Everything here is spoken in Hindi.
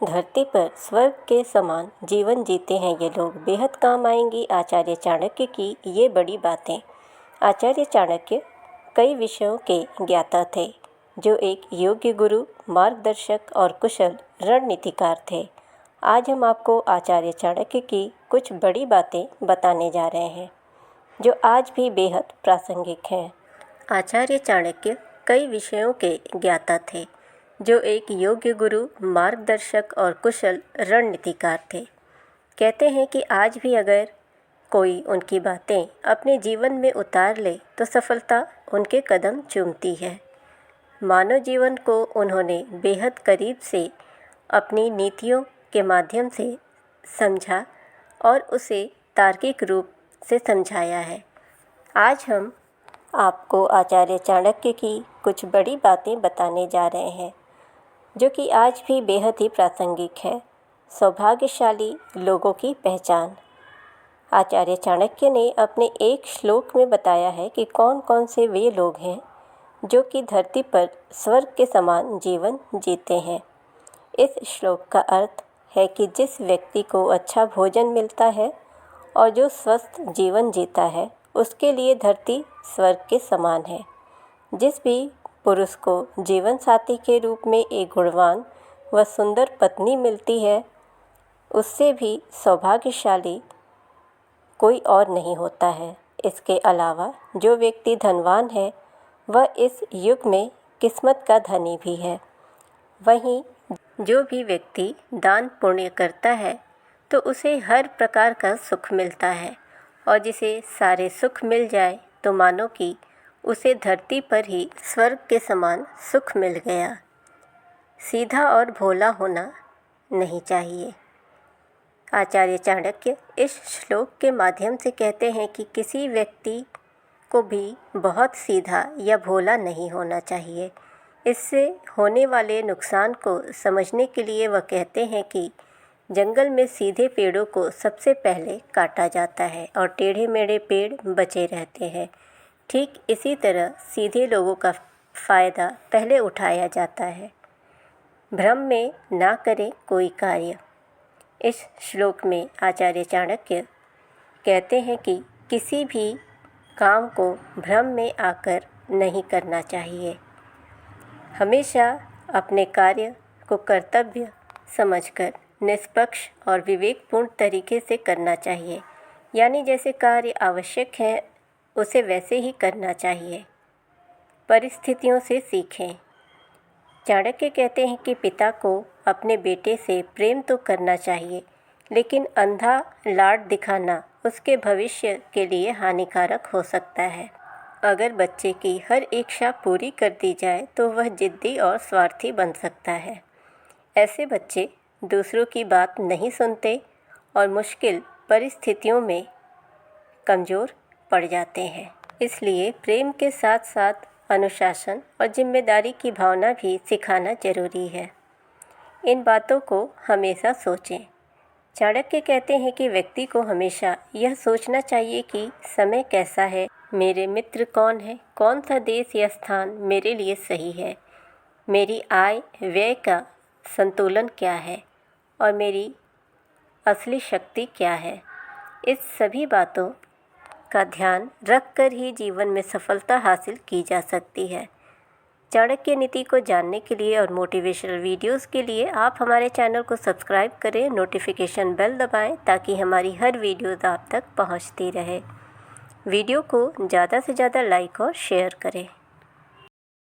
धरती पर स्वर्ग के समान जीवन जीते हैं ये लोग, बेहद काम आएंगी आचार्य चाणक्य की ये बड़ी बातें। आचार्य चाणक्य कई विषयों के ज्ञाता थे, जो एक योग्य गुरु, मार्गदर्शक और कुशल रणनीतिकार थे। आज हम आपको आचार्य चाणक्य की कुछ बड़ी बातें बताने जा रहे हैं, जो आज भी बेहद प्रासंगिक हैं। आचार्य चाणक्य कई विषयों के ज्ञाता थे, जो एक योग्य गुरु, मार्गदर्शक और कुशल रणनीतिकार थे। कहते हैं कि आज भी अगर कोई उनकी बातें अपने जीवन में उतार ले तो सफलता उनके कदम चूमती है। मानव जीवन को उन्होंने बेहद करीब से अपनी नीतियों के माध्यम से समझा और उसे तार्किक रूप से समझाया है। आज हम आपको आचार्य चाणक्य की कुछ बड़ी बातें बताने जा रहे हैं, जो कि आज भी बेहद ही प्रासंगिक है। सौभाग्यशाली लोगों की पहचान। आचार्य चाणक्य ने अपने एक श्लोक में बताया है कि कौन कौन से वे लोग हैं जो कि धरती पर स्वर्ग के समान जीवन जीते हैं। इस श्लोक का अर्थ है कि जिस व्यक्ति को अच्छा भोजन मिलता है और जो स्वस्थ जीवन जीता है, उसके लिए धरती स्वर्ग के समान है। जिस भी पुरुष को जीवन साथी के रूप में एक गुणवान व सुंदर पत्नी मिलती है, उससे भी सौभाग्यशाली कोई और नहीं होता है। इसके अलावा जो व्यक्ति धनवान है, वह इस युग में किस्मत का धनी भी है। वहीं जो भी व्यक्ति दान पुण्य करता है, तो उसे हर प्रकार का सुख मिलता है, और जिसे सारे सुख मिल जाए तो मानो कि उसे धरती पर ही स्वर्ग के समान सुख मिल गया। सीधा और भोला होना नहीं चाहिए। आचार्य चाणक्य इस श्लोक के माध्यम से कहते हैं कि किसी व्यक्ति को भी बहुत सीधा या भोला नहीं होना चाहिए। इससे होने वाले नुकसान को समझने के लिए वह कहते हैं कि जंगल में सीधे पेड़ों को सबसे पहले काटा जाता है और टेढ़े मेढ़े पेड़ बचे रहते हैं। ठीक इसी तरह सीधे लोगों का फ़ायदा पहले उठाया जाता है। भ्रम में ना करें कोई कार्य। इस श्लोक में आचार्य चाणक्य कहते हैं कि किसी भी काम को भ्रम में आकर नहीं करना चाहिए। हमेशा अपने कार्य को कर्तव्य समझकर निष्पक्ष और विवेकपूर्ण तरीके से करना चाहिए। यानी जैसे कार्य आवश्यक है, उसे वैसे ही करना चाहिए। परिस्थितियों से सीखें। चाणक्य कहते हैं कि पिता को अपने बेटे से प्रेम तो करना चाहिए, लेकिन अंधा लाड दिखाना उसके भविष्य के लिए हानिकारक हो सकता है। अगर बच्चे की हर इच्छा पूरी कर दी जाए तो वह जिद्दी और स्वार्थी बन सकता है। ऐसे बच्चे दूसरों की बात नहीं सुनते और मुश्किल परिस्थितियों में कमज़ोर पड़ जाते हैं। इसलिए प्रेम के साथ साथ अनुशासन और जिम्मेदारी की भावना भी सिखाना जरूरी है। इन बातों को हमेशा सोचें। चाणक्य कहते हैं कि व्यक्ति को हमेशा यह सोचना चाहिए कि समय कैसा है, मेरे मित्र कौन है, कौन सा देश या स्थान मेरे लिए सही है, मेरी आय व्यय का संतुलन क्या है और मेरी असली शक्ति क्या है। इस सभी बातों का ध्यान रखकर ही जीवन में सफलता हासिल की जा सकती है। चाणक्य नीति को जानने के लिए और मोटिवेशनल वीडियोस के लिए आप हमारे चैनल को सब्सक्राइब करें, नोटिफिकेशन बेल दबाएं ताकि हमारी हर वीडियोस आप तक पहुंचती रहे। वीडियो को ज़्यादा से ज़्यादा लाइक और शेयर करें।